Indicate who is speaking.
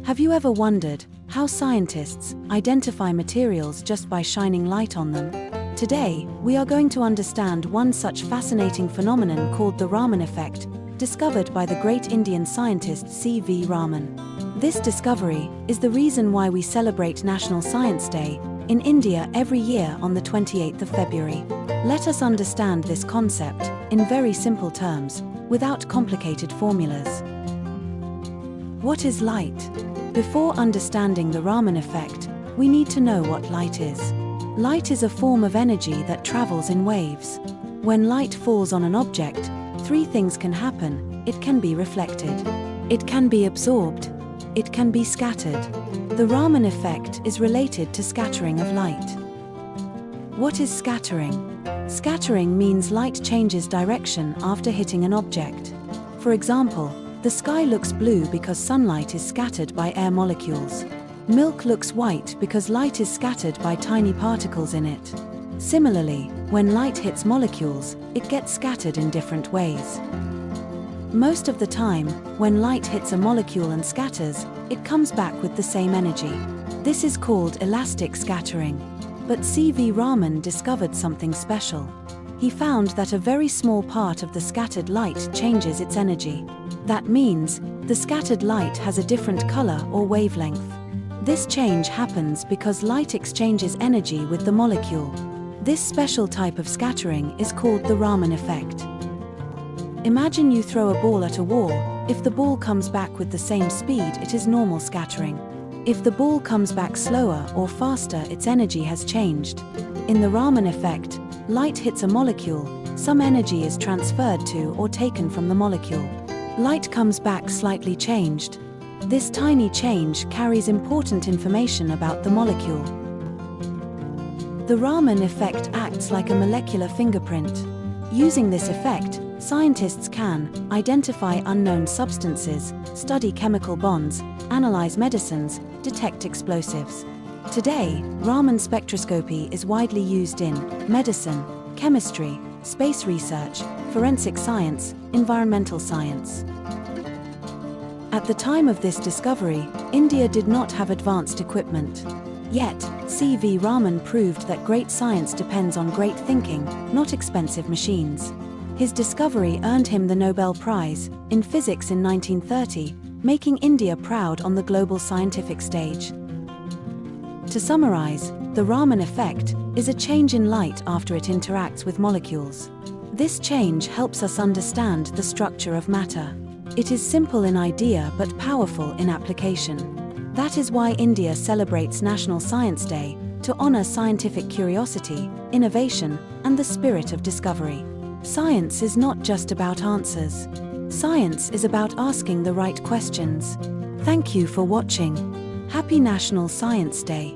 Speaker 1: Have you ever wondered how scientists identify materials just by shining light on them? Today, we are going to understand one such fascinating phenomenon called the Raman Effect, discovered by the great Indian scientist C.V. Raman. This discovery is the reason why we celebrate National Science Day in India every year on the 28th of February. Let us understand this concept in very simple terms, without complicated formulas. What is light? Before understanding the Raman effect, we need to know what light is. Light is a form of energy that travels in waves. When light falls on an object, three things can happen. It can be reflected, it can be absorbed, it can be scattered. The Raman effect is related to scattering of light. What is scattering? Scattering means light changes direction after hitting an object. For example, the sky looks blue because sunlight is scattered by air molecules. Milk looks white because light is scattered by tiny particles in it. Similarly, when light hits molecules, it gets scattered in different ways. Most of the time, when light hits a molecule and scatters, it comes back with the same energy. This is called elastic scattering. But C.V. Raman discovered something special. He found that a very small part of the scattered light changes its energy. That means, the scattered light has a different color or wavelength. This change happens because light exchanges energy with the molecule. This special type of scattering is called the Raman effect. Imagine you throw a ball at a wall. If the ball comes back with the same speed, it is normal scattering. If the ball comes back slower or faster, its energy has changed. In the Raman effect, light hits a molecule, some energy is transferred to or taken from the molecule. Light comes back slightly changed. This tiny change carries important information about the molecule. The Raman effect acts like a molecular fingerprint. Using this effect, scientists can identify unknown substances, study chemical bonds, analyze medicines, detect explosives. Today, Raman spectroscopy is widely used in medicine, chemistry, space research, forensic science, environmental science. At the time of this discovery, India did not have advanced equipment. Yet, C.V. Raman proved that great science depends on great thinking, not expensive machines. His discovery earned him the Nobel Prize in physics in 1930, making India proud on the global scientific stage. To summarize, the Raman effect is a change in light after it interacts with molecules. This change helps us understand the structure of matter. It is simple in idea but powerful in application. That is why India celebrates National Science Day, to honor scientific curiosity, innovation, and the spirit of discovery. Science is not just about answers. Science is about asking the right questions. Thank you for watching. Happy National Science Day.